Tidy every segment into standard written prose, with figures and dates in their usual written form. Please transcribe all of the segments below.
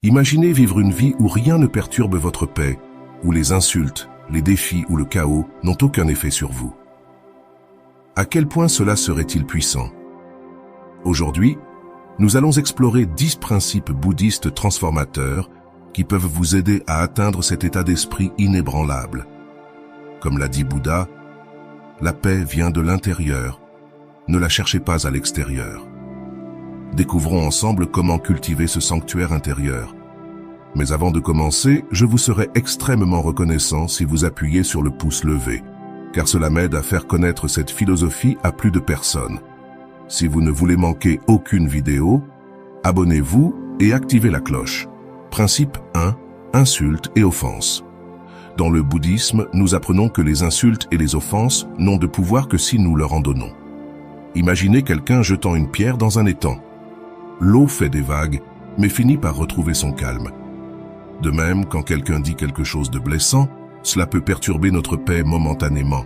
Imaginez vivre une vie où rien ne perturbe votre paix, où les insultes, les défis ou le chaos n'ont aucun effet sur vous. À quel point cela serait-il puissant? Aujourd'hui, nous allons explorer 10 principes bouddhistes transformateurs qui peuvent vous aider à atteindre cet état d'esprit inébranlable. Comme l'a dit Bouddha, la paix vient de l'intérieur, ne la cherchez pas à l'extérieur. Découvrons ensemble comment cultiver ce sanctuaire intérieur. Mais avant de commencer, je vous serai extrêmement reconnaissant si vous appuyez sur le pouce levé, car cela m'aide à faire connaître cette philosophie à plus de personnes. Si vous ne voulez manquer aucune vidéo, abonnez-vous et activez la cloche. Principe 1. Insultes et offenses. Dans le bouddhisme, nous apprenons que les insultes et les offenses n'ont de pouvoir que si nous leur en donnons. Imaginez quelqu'un jetant une pierre dans un étang. L'eau fait des vagues, mais finit par retrouver son calme. De même, quand quelqu'un dit quelque chose de blessant, cela peut perturber notre paix momentanément,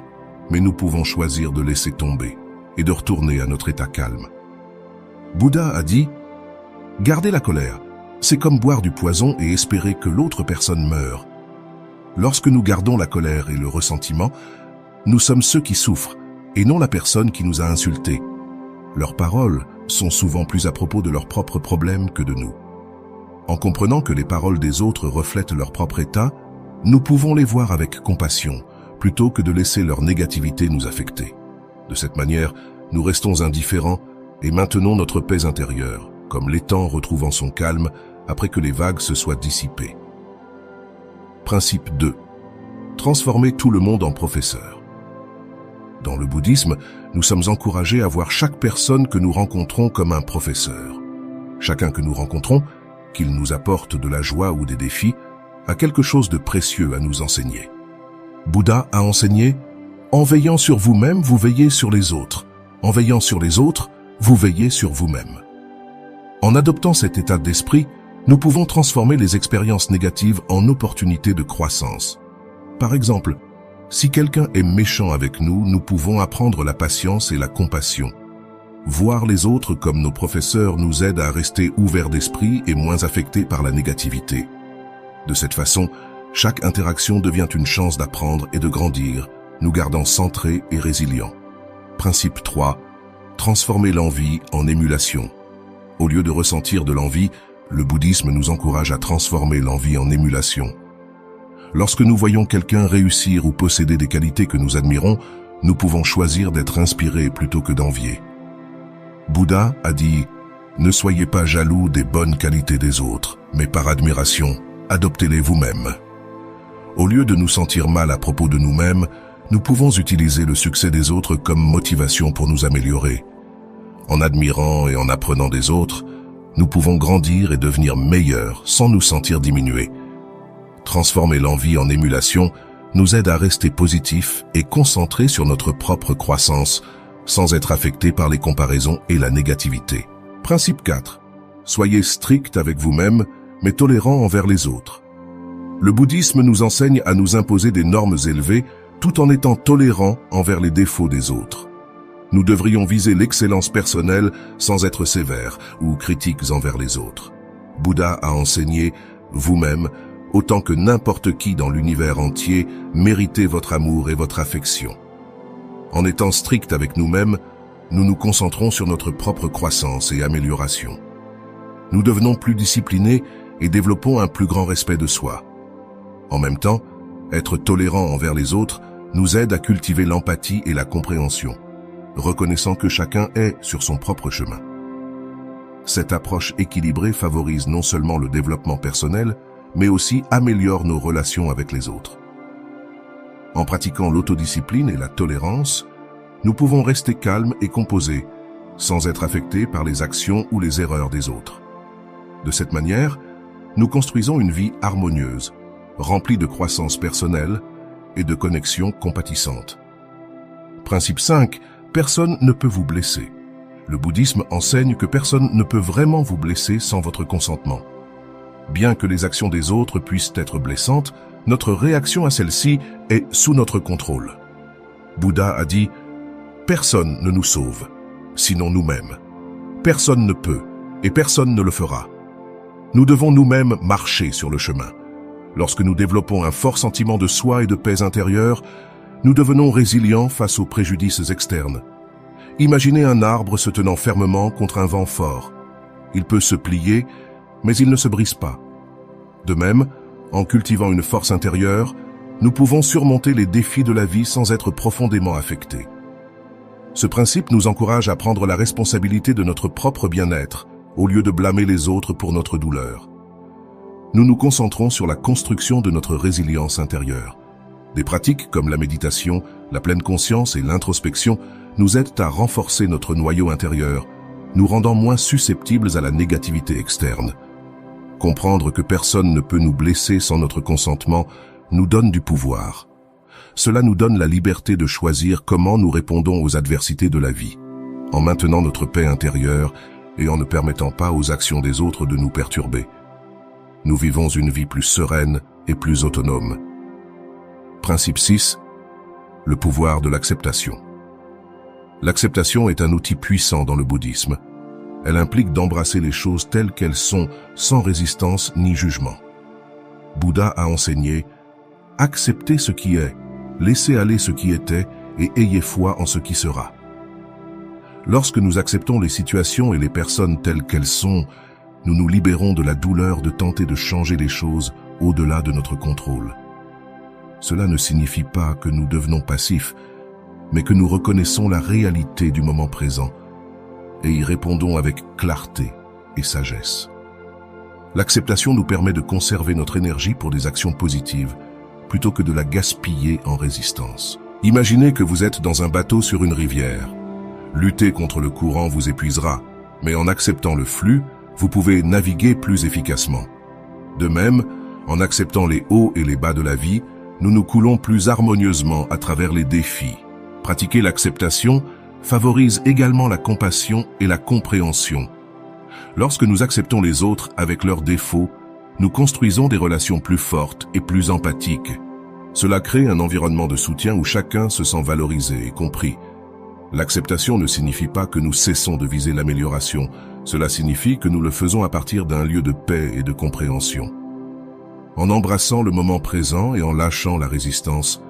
mais nous pouvons choisir de laisser tomber et de retourner à notre état calme. Bouddha a dit « Garder la colère, c'est comme boire du poison et espérer que l'autre personne meure. » Lorsque nous gardons la colère et le ressentiment, nous sommes ceux qui souffrent et non la personne qui nous a insultés. Leurs paroles sont souvent plus à propos de leurs propres problèmes que de nous. En comprenant que les paroles des autres reflètent leur propre état, nous pouvons les voir avec compassion, plutôt que de laisser leur négativité nous affecter. De cette manière, nous restons indifférents et maintenons notre paix intérieure, comme l'étang retrouvant son calme après que les vagues se soient dissipées. Principe 2. Transformer tout le monde en professeur. Dans le bouddhisme, nous sommes encouragés à voir chaque personne que nous rencontrons comme un professeur. Chacun que nous rencontrons, qu'il nous apporte de la joie ou des défis, a quelque chose de précieux à nous enseigner. Bouddha a enseigné « En veillant sur vous-même, vous veillez sur les autres. En veillant sur les autres, vous veillez sur vous-même. » En adoptant cet état d'esprit, nous pouvons transformer les expériences négatives en opportunités de croissance. Par exemple, si quelqu'un est méchant avec nous, nous pouvons apprendre la patience et la compassion. Voir les autres comme nos professeurs nous aide à rester ouverts d'esprit et moins affectés par la négativité. De cette façon, chaque interaction devient une chance d'apprendre et de grandir, nous gardant centrés et résilients. Principe 3. Transformer l'envie en émulation. Au lieu de ressentir de l'envie, le bouddhisme nous encourage à transformer l'envie en émulation. Lorsque nous voyons quelqu'un réussir ou posséder des qualités que nous admirons, nous pouvons choisir d'être inspirés plutôt que d'envier. Bouddha a dit « Ne soyez pas jaloux des bonnes qualités des autres, mais par admiration, adoptez-les vous-même. » Au lieu de nous sentir mal à propos de nous-mêmes, nous pouvons utiliser le succès des autres comme motivation pour nous améliorer. En admirant et en apprenant des autres, nous pouvons grandir et devenir meilleurs sans nous sentir diminués. Transformer l'envie en émulation nous aide à rester positifs et concentrés sur notre propre croissance, sans être affectés par les comparaisons et la négativité. Principe 4. Soyez strict avec vous-même, mais tolérant envers les autres. Le bouddhisme nous enseigne à nous imposer des normes élevées tout en étant tolérants envers les défauts des autres. Nous devrions viser l'excellence personnelle sans être sévères ou critiques envers les autres. Bouddha a enseigné, vous-même, autant que n'importe qui dans l'univers entier, méritez votre amour et votre affection. En étant stricts avec nous-mêmes, nous nous concentrons sur notre propre croissance et amélioration. Nous devenons plus disciplinés et développons un plus grand respect de soi. En même temps, être tolérant envers les autres nous aide à cultiver l'empathie et la compréhension, reconnaissant que chacun est sur son propre chemin. Cette approche équilibrée favorise non seulement le développement personnel, mais aussi améliore nos relations avec les autres. En pratiquant l'autodiscipline et la tolérance, nous pouvons rester calmes et composés, sans être affectés par les actions ou les erreurs des autres. De cette manière, nous construisons une vie harmonieuse, remplie de croissance personnelle et de connexions compatissantes. Principe 5. Personne ne peut vous blesser. Le bouddhisme enseigne que personne ne peut vraiment vous blesser sans votre consentement. Bien que les actions des autres puissent être blessantes, notre réaction à celles-ci est sous notre contrôle. Bouddha a dit « Personne ne nous sauve, sinon nous-mêmes. Personne ne peut et personne ne le fera. » Nous devons nous-mêmes marcher sur le chemin. Lorsque nous développons un fort sentiment de soi et de paix intérieure, nous devenons résilients face aux préjudices externes. Imaginez un arbre se tenant fermement contre un vent fort. Il peut se plier, mais il ne se brise pas. De même, en cultivant une force intérieure, nous pouvons surmonter les défis de la vie sans être profondément affectés. Ce principe nous encourage à prendre la responsabilité de notre propre bien-être, au lieu de blâmer les autres pour notre douleur. Nous nous concentrons sur la construction de notre résilience intérieure. Des pratiques comme la méditation, la pleine conscience et l'introspection nous aident à renforcer notre noyau intérieur, nous rendant moins susceptibles à la négativité externe. Comprendre que personne ne peut nous blesser sans notre consentement nous donne du pouvoir. Cela nous donne la liberté de choisir comment nous répondons aux adversités de la vie, en maintenant notre paix intérieure et en ne permettant pas aux actions des autres de nous perturber. Nous vivons une vie plus sereine et plus autonome. Principe 6. Le pouvoir de l'acceptation. L'acceptation est un outil puissant dans le bouddhisme. Elle implique d'embrasser les choses telles qu'elles sont, sans résistance ni jugement. Bouddha a enseigné « Acceptez ce qui est, laissez aller ce qui était et ayez foi en ce qui sera ». Lorsque nous acceptons les situations et les personnes telles qu'elles sont, nous nous libérons de la douleur de tenter de changer les choses au-delà de notre contrôle. Cela ne signifie pas que nous devenons passifs, mais que nous reconnaissons la réalité du moment présent et y répondons avec clarté et sagesse. L'acceptation nous permet de conserver notre énergie pour des actions positives, plutôt que de la gaspiller en résistance. Imaginez que vous êtes dans un bateau sur une rivière. Lutter contre le courant vous épuisera, mais en acceptant le flux, vous pouvez naviguer plus efficacement. De même, en acceptant les hauts et les bas de la vie, nous nous coulons plus harmonieusement à travers les défis. Pratiquer l'acceptation favorise également la compassion et la compréhension. Lorsque nous acceptons les autres avec leurs défauts, nous construisons des relations plus fortes et plus empathiques. Cela crée un environnement de soutien où chacun se sent valorisé et compris. L'acceptation ne signifie pas que nous cessons de viser l'amélioration. Cela signifie que nous le faisons à partir d'un lieu de paix et de compréhension. En embrassant le moment présent et en lâchant la résistance,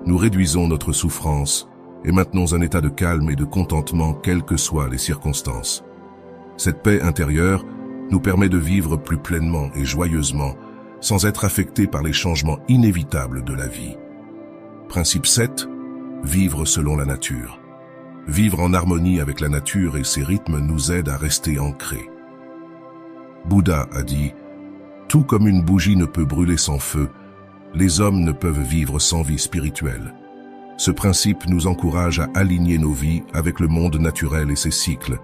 nous réduisons notre souffrance et maintenons un état de calme et de contentement quelles que soient les circonstances. Cette paix intérieure nous permet de vivre plus pleinement et joyeusement, sans être affectés par les changements inévitables de la vie. Principe 7. Vivre selon la nature. Vivre en harmonie avec la nature et ses rythmes nous aide à rester ancrés. Bouddha a dit « Tout comme une bougie ne peut brûler sans feu, les hommes ne peuvent vivre sans vie spirituelle. » Ce principe nous encourage à aligner nos vies avec le monde naturel et ses cycles.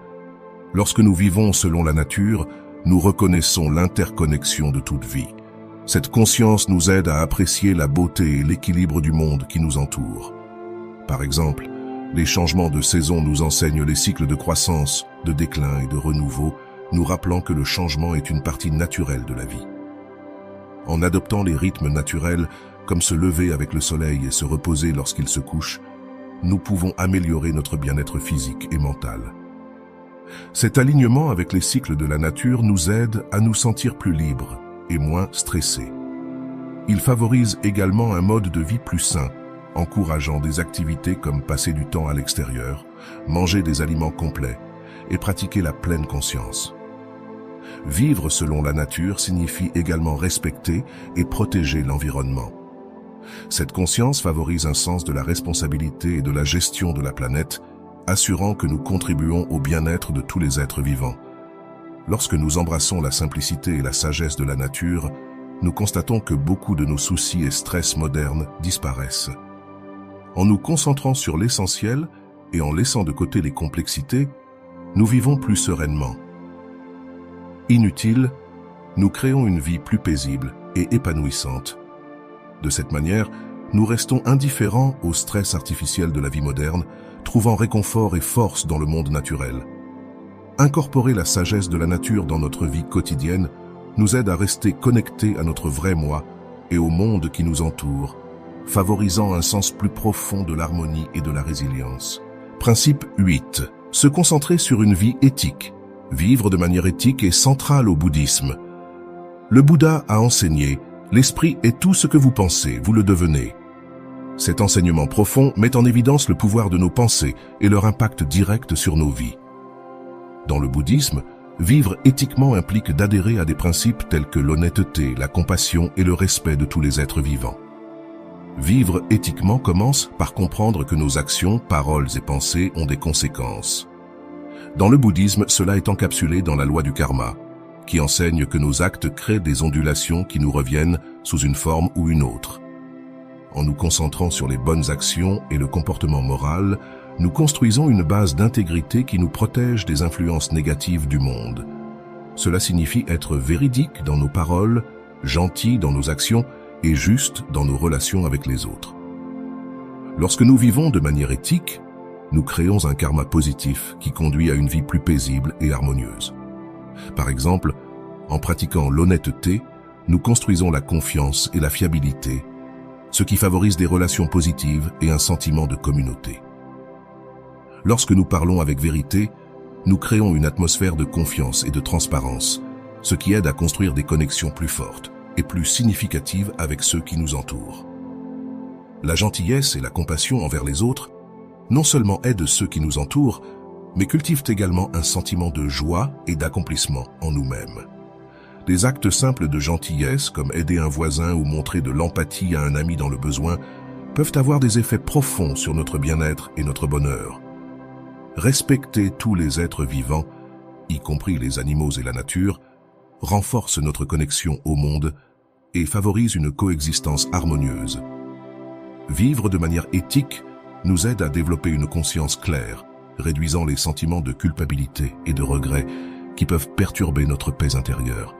Lorsque nous vivons selon la nature, nous reconnaissons l'interconnexion de toute vie. Cette conscience nous aide à apprécier la beauté et l'équilibre du monde qui nous entoure. Par exemple, les changements de saison nous enseignent les cycles de croissance, de déclin et de renouveau, nous rappelant que le changement est une partie naturelle de la vie. En adoptant les rythmes naturels, comme se lever avec le soleil et se reposer lorsqu'il se couche, nous pouvons améliorer notre bien-être physique et mental. Cet alignement avec les cycles de la nature nous aide à nous sentir plus libres et moins stressés. Il favorise également un mode de vie plus sain, encourageant des activités comme passer du temps à l'extérieur, manger des aliments complets et pratiquer la pleine conscience. Vivre selon la nature signifie également respecter et protéger l'environnement. Cette conscience favorise un sens de la responsabilité et de la gestion de la planète, assurant que nous contribuons au bien-être de tous les êtres vivants. Lorsque nous embrassons la simplicité et la sagesse de la nature, nous constatons que beaucoup de nos soucis et stress modernes disparaissent. En nous concentrant sur l'essentiel et en laissant de côté les complexités, nous vivons plus sereinement. Inutile, nous créons une vie plus paisible et épanouissante. De cette manière, nous restons indifférents au stress artificiel de la vie moderne, trouvant réconfort et force dans le monde naturel. Incorporer la sagesse de la nature dans notre vie quotidienne nous aide à rester connectés à notre vrai moi et au monde qui nous entoure, favorisant un sens plus profond de l'harmonie et de la résilience. Principe 8. Se concentrer sur une vie éthique. Vivre de manière éthique est central au bouddhisme. Le Bouddha a enseigné « L'esprit est tout ce que vous pensez, vous le devenez ». Cet enseignement profond met en évidence le pouvoir de nos pensées et leur impact direct sur nos vies. Dans le bouddhisme, vivre éthiquement implique d'adhérer à des principes tels que l'honnêteté, la compassion et le respect de tous les êtres vivants. Vivre éthiquement commence par comprendre que nos actions, paroles et pensées ont des conséquences. Dans le bouddhisme, cela est encapsulé dans la loi du karma, qui enseigne que nos actes créent des ondulations qui nous reviennent sous une forme ou une autre. En nous concentrant sur les bonnes actions et le comportement moral, nous construisons une base d'intégrité qui nous protège des influences négatives du monde. Cela signifie être véridique dans nos paroles, gentil dans nos actions et juste dans nos relations avec les autres. Lorsque nous vivons de manière éthique, nous créons un karma positif qui conduit à une vie plus paisible et harmonieuse. Par exemple, en pratiquant l'honnêteté, nous construisons la confiance et la fiabilité, ce qui favorise des relations positives et un sentiment de communauté. Lorsque nous parlons avec vérité, nous créons une atmosphère de confiance et de transparence, ce qui aide à construire des connexions plus fortes et plus significatives avec ceux qui nous entourent. La gentillesse et la compassion envers les autres non seulement aident ceux qui nous entourent, mais cultivent également un sentiment de joie et d'accomplissement en nous-mêmes. Des actes simples de gentillesse, comme aider un voisin ou montrer de l'empathie à un ami dans le besoin, peuvent avoir des effets profonds sur notre bien-être et notre bonheur. Respecter tous les êtres vivants, y compris les animaux et la nature, renforce notre connexion au monde et favorise une coexistence harmonieuse. Vivre de manière éthique nous aide à développer une conscience claire, réduisant les sentiments de culpabilité et de regret qui peuvent perturber notre paix intérieure.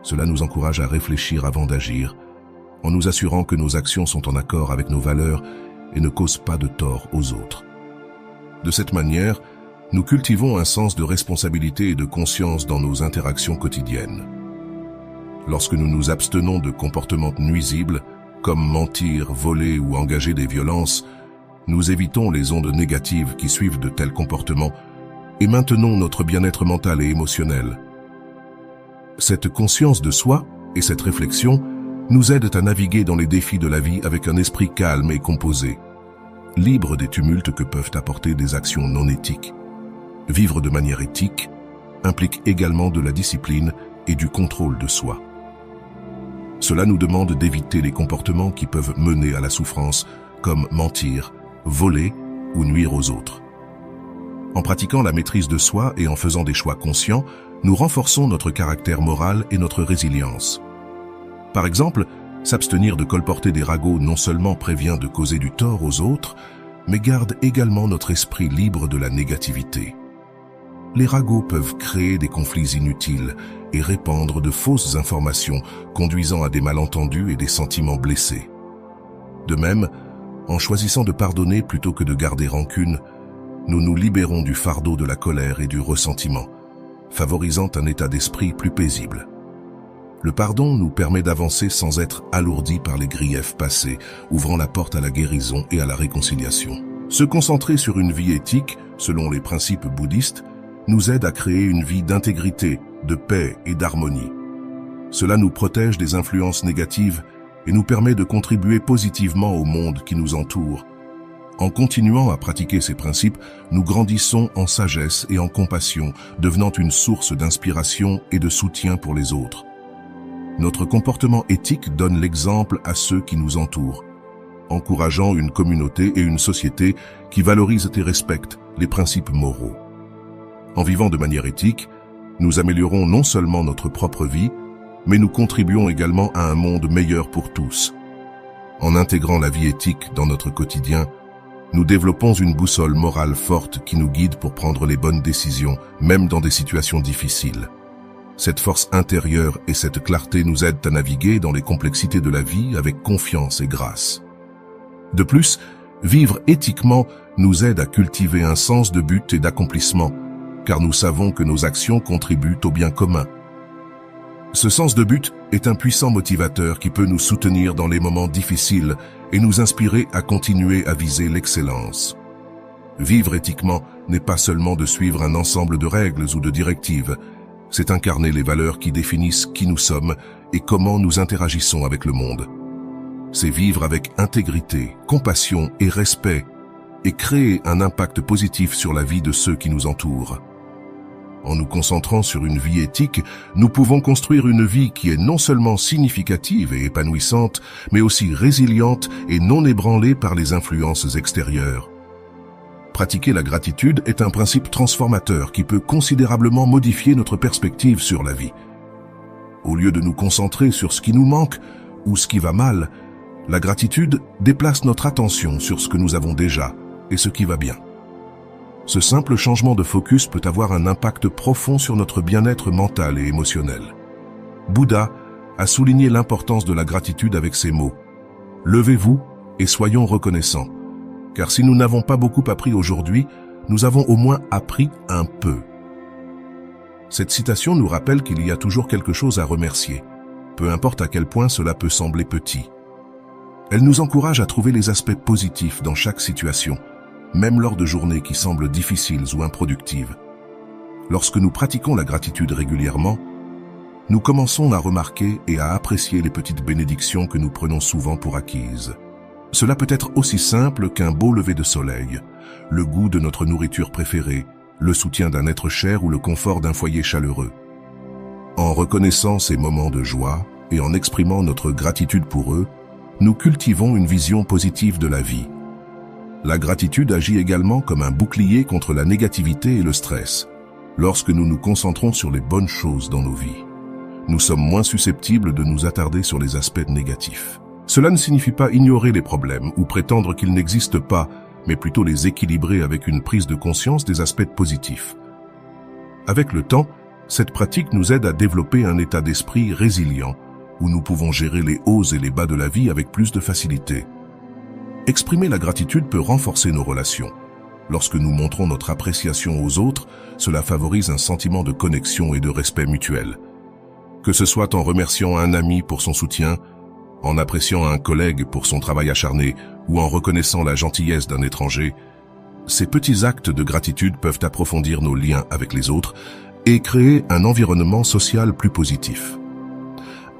Cela nous encourage à réfléchir avant d'agir, en nous assurant que nos actions sont en accord avec nos valeurs et ne causent pas de tort aux autres. De cette manière, nous cultivons un sens de responsabilité et de conscience dans nos interactions quotidiennes. Lorsque nous nous abstenons de comportements nuisibles, comme mentir, voler ou engager des violences, nous évitons les ondes négatives qui suivent de tels comportements et maintenons notre bien-être mental et émotionnel. Cette conscience de soi et cette réflexion nous aident à naviguer dans les défis de la vie avec un esprit calme et composé, libre des tumultes que peuvent apporter des actions non éthiques. Vivre de manière éthique implique également de la discipline et du contrôle de soi. Cela nous demande d'éviter les comportements qui peuvent mener à la souffrance, comme mentir, voler ou nuire aux autres. En pratiquant la maîtrise de soi et en faisant des choix conscients, nous renforçons notre caractère moral et notre résilience. Par exemple, s'abstenir de colporter des ragots non seulement prévient de causer du tort aux autres, mais garde également notre esprit libre de la négativité. Les ragots peuvent créer des conflits inutiles et répandre de fausses informations, conduisant à des malentendus et des sentiments blessés. De même, en choisissant de pardonner plutôt que de garder rancune, nous nous libérons du fardeau de la colère et du ressentiment, favorisant un état d'esprit plus paisible. Le pardon nous permet d'avancer sans être alourdis par les griefs passés, ouvrant la porte à la guérison et à la réconciliation. Se concentrer sur une vie éthique, selon les principes bouddhistes, nous aide à créer une vie d'intégrité, de paix et d'harmonie. Cela nous protège des influences négatives et nous permet de contribuer positivement au monde qui nous entoure. En continuant à pratiquer ces principes, nous grandissons en sagesse et en compassion, devenant une source d'inspiration et de soutien pour les autres. Notre comportement éthique donne l'exemple à ceux qui nous entourent, encourageant une communauté et une société qui valorisent et respectent les principes moraux. En vivant de manière éthique, nous améliorons non seulement notre propre vie, mais nous contribuons également à un monde meilleur pour tous. En intégrant la vie éthique dans notre quotidien, nous développons une boussole morale forte qui nous guide pour prendre les bonnes décisions, même dans des situations difficiles. Cette force intérieure et cette clarté nous aident à naviguer dans les complexités de la vie avec confiance et grâce. De plus, vivre éthiquement nous aide à cultiver un sens de but et d'accomplissement, car nous savons que nos actions contribuent au bien commun. Ce sens de but est un puissant motivateur qui peut nous soutenir dans les moments difficiles et nous inspirer à continuer à viser l'excellence. Vivre éthiquement n'est pas seulement de suivre un ensemble de règles ou de directives, C'est incarner les valeurs qui définissent qui nous sommes et comment nous interagissons avec le monde. C'est vivre avec intégrité, compassion et respect et créer un impact positif sur la vie de ceux qui nous entourent. En nous concentrant sur une vie éthique, nous pouvons construire une vie qui est non seulement significative et épanouissante, mais aussi résiliente et non ébranlée par les influences extérieures. Pratiquer la gratitude est un principe transformateur qui peut considérablement modifier notre perspective sur la vie. Au lieu de nous concentrer sur ce qui nous manque ou ce qui va mal, la gratitude déplace notre attention sur ce que nous avons déjà et ce qui va bien. Ce simple changement de focus peut avoir un impact profond sur notre bien-être mental et émotionnel. Bouddha a souligné l'importance de la gratitude avec ces mots. « Levez-vous et soyons reconnaissants, car si nous n'avons pas beaucoup appris aujourd'hui, nous avons au moins appris un peu. » Cette citation nous rappelle qu'il y a toujours quelque chose à remercier, peu importe à quel point cela peut sembler petit. Elle nous encourage à trouver les aspects positifs dans chaque situation, même lors de journées qui semblent difficiles ou improductives. Lorsque nous pratiquons la gratitude régulièrement, nous commençons à remarquer et à apprécier les petites bénédictions que nous prenons souvent pour acquises. Cela peut être aussi simple qu'un beau lever de soleil, le goût de notre nourriture préférée, le soutien d'un être cher ou le confort d'un foyer chaleureux. En reconnaissant ces moments de joie et en exprimant notre gratitude pour eux, nous cultivons une vision positive de la vie. La gratitude agit également comme un bouclier contre la négativité et le stress. Lorsque nous nous concentrons sur les bonnes choses dans nos vies, nous sommes moins susceptibles de nous attarder sur les aspects négatifs. Cela ne signifie pas ignorer les problèmes ou prétendre qu'ils n'existent pas, mais plutôt les équilibrer avec une prise de conscience des aspects positifs. Avec le temps, cette pratique nous aide à développer un état d'esprit résilient, où nous pouvons gérer les hauts et les bas de la vie avec plus de facilité. Exprimer la gratitude peut renforcer nos relations. Lorsque nous montrons notre appréciation aux autres, cela favorise un sentiment de connexion et de respect mutuel. Que ce soit en remerciant un ami pour son soutien, en appréciant un collègue pour son travail acharné ou en reconnaissant la gentillesse d'un étranger, ces petits actes de gratitude peuvent approfondir nos liens avec les autres et créer un environnement social plus positif.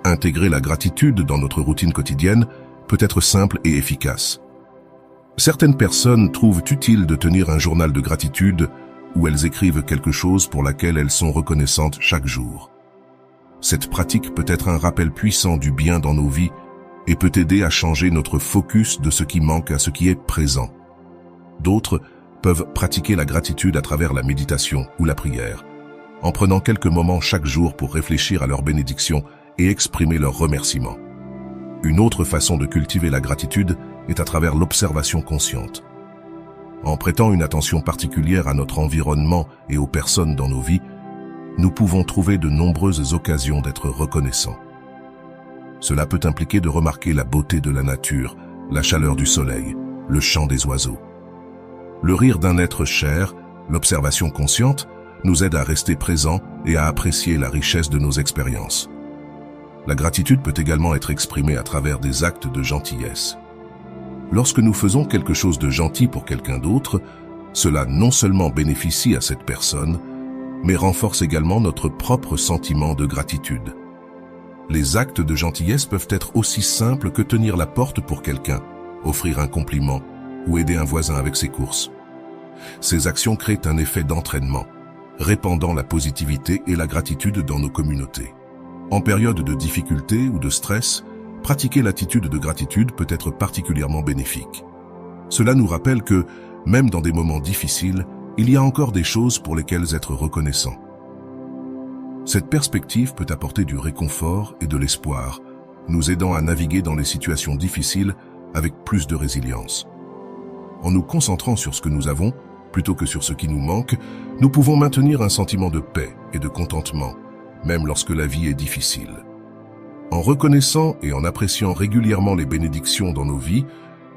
Intégrer la gratitude dans notre routine quotidienne peut être simple et efficace. Certaines personnes trouvent utile de tenir un journal de gratitude où elles écrivent quelque chose pour laquelle elles sont reconnaissantes chaque jour. Cette pratique peut être un rappel puissant du bien dans nos vies et peut aider à changer notre focus de ce qui manque à ce qui est présent. D'autres peuvent pratiquer la gratitude à travers la méditation ou la prière, en prenant quelques moments chaque jour pour réfléchir à leurs bénédictions et exprimer leurs remerciements. Une autre façon de cultiver la gratitude est à travers l'observation consciente. En prêtant une attention particulière à notre environnement et aux personnes dans nos vies, nous pouvons trouver de nombreuses occasions d'être reconnaissants. Cela peut impliquer de remarquer la beauté de la nature, la chaleur du soleil, le chant des oiseaux. Le rire d'un être cher, l'observation consciente, nous aide à rester présents et à apprécier la richesse de nos expériences. La gratitude peut également être exprimée à travers des actes de gentillesse. Lorsque nous faisons quelque chose de gentil pour quelqu'un d'autre, cela non seulement bénéficie à cette personne, mais renforce également notre propre sentiment de gratitude. Les actes de gentillesse peuvent être aussi simples que tenir la porte pour quelqu'un, offrir un compliment ou aider un voisin avec ses courses. Ces actions créent un effet d'entraînement, répandant la positivité et la gratitude dans nos communautés. En période de difficulté ou de stress, pratiquer l'attitude de gratitude peut être particulièrement bénéfique. Cela nous rappelle que, même dans des moments difficiles, il y a encore des choses pour lesquelles être reconnaissant. Cette perspective peut apporter du réconfort et de l'espoir, nous aidant à naviguer dans les situations difficiles avec plus de résilience. En nous concentrant sur ce que nous avons, plutôt que sur ce qui nous manque, nous pouvons maintenir un sentiment de paix et de contentement, même lorsque la vie est difficile. En reconnaissant et en appréciant régulièrement les bénédictions dans nos vies,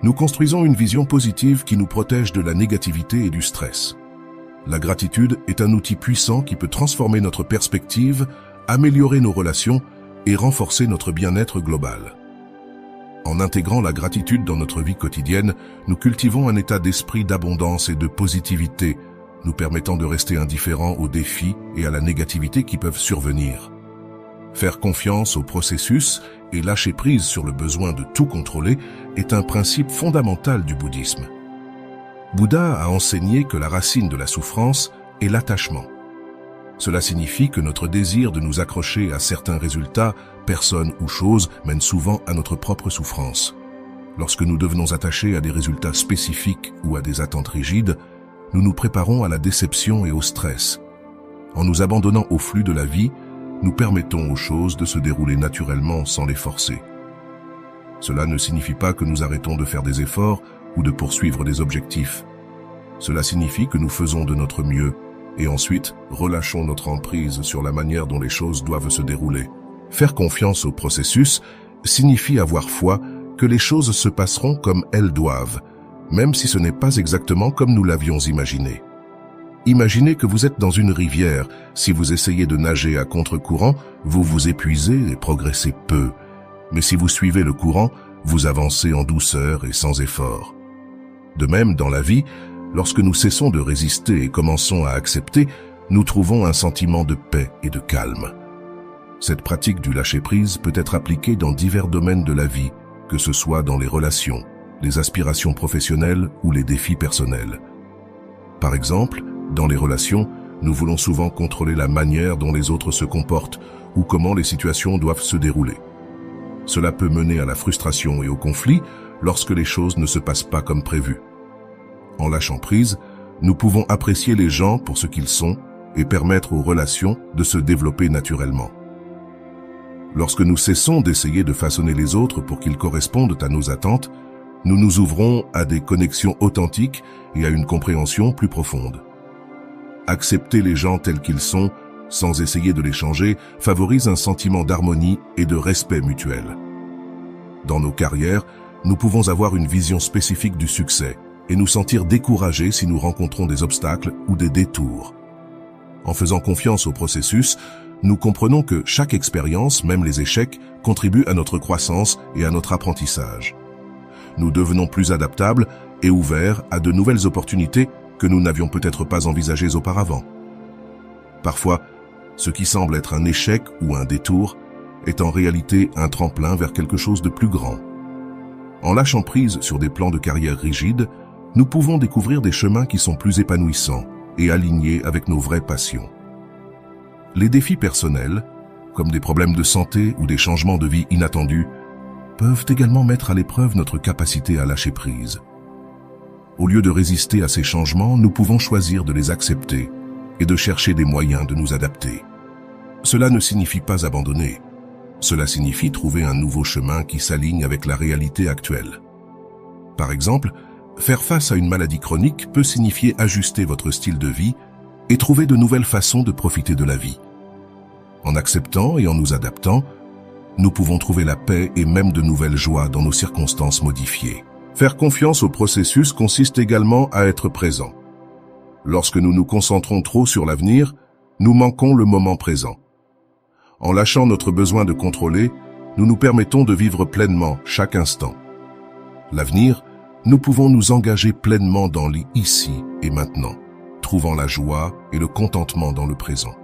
nous construisons une vision positive qui nous protège de la négativité et du stress. La gratitude est un outil puissant qui peut transformer notre perspective, améliorer nos relations et renforcer notre bien-être global. En intégrant la gratitude dans notre vie quotidienne, nous cultivons un état d'esprit d'abondance et de positivité, nous permettant de rester indifférents aux défis et à la négativité qui peuvent survenir. Faire confiance au processus et lâcher prise sur le besoin de tout contrôler est un principe fondamental du bouddhisme. Bouddha a enseigné que la racine de la souffrance est l'attachement. Cela signifie que notre désir de nous accrocher à certains résultats, personnes ou choses mène souvent à notre propre souffrance. Lorsque nous devenons attachés à des résultats spécifiques ou à des attentes rigides, nous nous préparons à la déception et au stress. En nous abandonnant au flux de la vie, nous permettons aux choses de se dérouler naturellement sans les forcer. Cela ne signifie pas que nous arrêtons de faire des efforts ou de poursuivre des objectifs. Cela signifie que nous faisons de notre mieux et ensuite relâchons notre emprise sur la manière dont les choses doivent se dérouler. Faire confiance au processus signifie avoir foi que les choses se passeront comme elles doivent, même si ce n'est pas exactement comme nous l'avions imaginé. Imaginez que vous êtes dans une rivière. Si vous essayez de nager à contre-courant, vous vous épuisez et progressez peu. Mais si vous suivez le courant, vous avancez en douceur et sans effort. De même, dans la vie, lorsque nous cessons de résister et commençons à accepter, nous trouvons un sentiment de paix et de calme. Cette pratique du lâcher-prise peut être appliquée dans divers domaines de la vie, que ce soit dans les relations, les aspirations professionnelles ou les défis personnels. Par exemple, dans les relations, nous voulons souvent contrôler la manière dont les autres se comportent ou comment les situations doivent se dérouler. Cela peut mener à la frustration et au conflit lorsque les choses ne se passent pas comme prévu. En lâchant prise, nous pouvons apprécier les gens pour ce qu'ils sont et permettre aux relations de se développer naturellement. Lorsque nous cessons d'essayer de façonner les autres pour qu'ils correspondent à nos attentes, nous nous ouvrons à des connexions authentiques et à une compréhension plus profonde. Accepter les gens tels qu'ils sont, sans essayer de les changer, favorise un sentiment d'harmonie et de respect mutuel. Dans nos carrières, nous pouvons avoir une vision spécifique du succès et nous sentir découragés si nous rencontrons des obstacles ou des détours. En faisant confiance au processus, nous comprenons que chaque expérience, même les échecs, contribue à notre croissance et à notre apprentissage. Nous devenons plus adaptables et ouverts à de nouvelles opportunités que nous n'avions peut-être pas envisagées auparavant. Parfois, ce qui semble être un échec ou un détour est en réalité un tremplin vers quelque chose de plus grand. En lâchant prise sur des plans de carrière rigides, nous pouvons découvrir des chemins qui sont plus épanouissants et alignés avec nos vraies passions. Les défis personnels, comme des problèmes de santé ou des changements de vie inattendus, peuvent également mettre à l'épreuve notre capacité à lâcher prise. Au lieu de résister à ces changements, nous pouvons choisir de les accepter et de chercher des moyens de nous adapter. Cela ne signifie pas abandonner. Cela signifie trouver un nouveau chemin qui s'aligne avec la réalité actuelle. Par exemple, faire face à une maladie chronique peut signifier ajuster votre style de vie et trouver de nouvelles façons de profiter de la vie. En acceptant et en nous adaptant, nous pouvons trouver la paix et même de nouvelles joies dans nos circonstances modifiées. Faire confiance au processus consiste également à être présent. Lorsque nous nous concentrons trop sur l'avenir, nous manquons le moment présent. En lâchant notre besoin de contrôler, nous nous permettons de vivre pleinement chaque instant. L'avenir, nous pouvons nous engager pleinement dans l'ici et maintenant, trouvant la joie et le contentement dans le présent.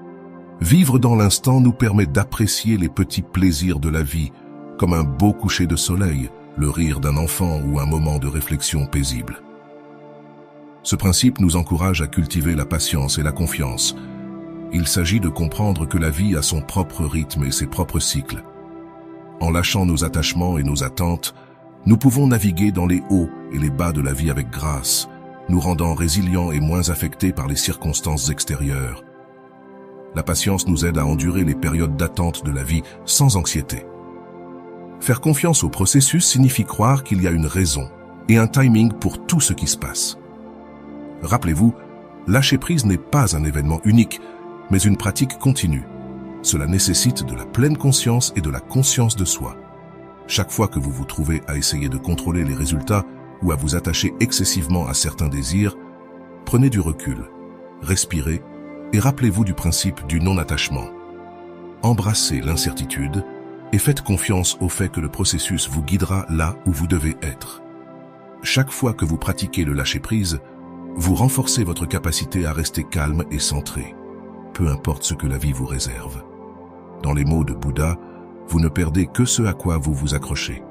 Vivre dans l'instant nous permet d'apprécier les petits plaisirs de la vie, comme un beau coucher de soleil, le rire d'un enfant ou un moment de réflexion paisible. Ce principe nous encourage à cultiver la patience et la confiance. Il s'agit de comprendre que la vie a son propre rythme et ses propres cycles. En lâchant nos attachements et nos attentes, nous pouvons naviguer dans les hauts et les bas de la vie avec grâce, nous rendant résilients et moins affectés par les circonstances extérieures. La patience nous aide à endurer les périodes d'attente de la vie sans anxiété. Faire confiance au processus signifie croire qu'il y a une raison et un timing pour tout ce qui se passe. Rappelez-vous, lâcher prise n'est pas un événement unique, mais une pratique continue. Cela nécessite de la pleine conscience et de la conscience de soi. Chaque fois que vous vous trouvez à essayer de contrôler les résultats ou à vous attacher excessivement à certains désirs, prenez du recul, respirez et rappelez-vous du principe du non-attachement. Embrassez l'incertitude et faites confiance au fait que le processus vous guidera là où vous devez être. Chaque fois que vous pratiquez le lâcher-prise, Vous renforcez votre capacité à rester calme et centré, peu importe ce que la vie vous réserve. Dans les mots de Bouddha, vous ne perdez que ce à quoi vous vous accrochez.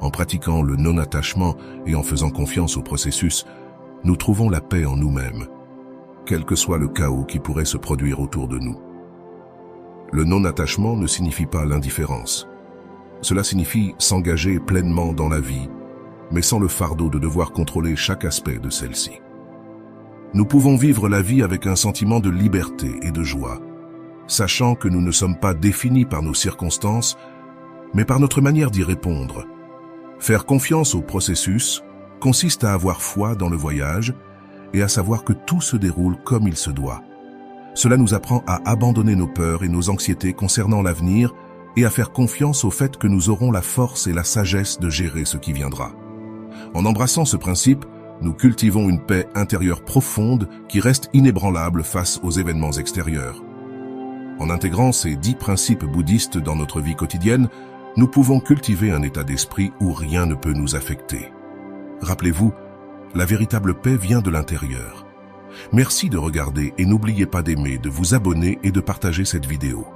En pratiquant le non-attachement et en faisant confiance au processus, nous trouvons la paix en nous-mêmes, quel que soit le chaos qui pourrait se produire autour de nous. Le non-attachement ne signifie pas l'indifférence. Cela signifie s'engager pleinement dans la vie, mais sans le fardeau de devoir contrôler chaque aspect de celle-ci. Nous pouvons vivre la vie avec un sentiment de liberté et de joie, sachant que nous ne sommes pas définis par nos circonstances, mais par notre manière d'y répondre. Faire confiance au processus consiste à avoir foi dans le voyage et à savoir que tout se déroule comme il se doit. Cela nous apprend à abandonner nos peurs et nos anxiétés concernant l'avenir et à faire confiance au fait que nous aurons la force et la sagesse de gérer ce qui viendra. En embrassant ce principe, nous cultivons une paix intérieure profonde qui reste inébranlable face aux événements extérieurs. En intégrant ces 10 principes bouddhistes dans notre vie quotidienne, nous pouvons cultiver un état d'esprit où rien ne peut nous affecter. Rappelez-vous, la véritable paix vient de l'intérieur. Merci de regarder et n'oubliez pas d'aimer, de vous abonner et de partager cette vidéo.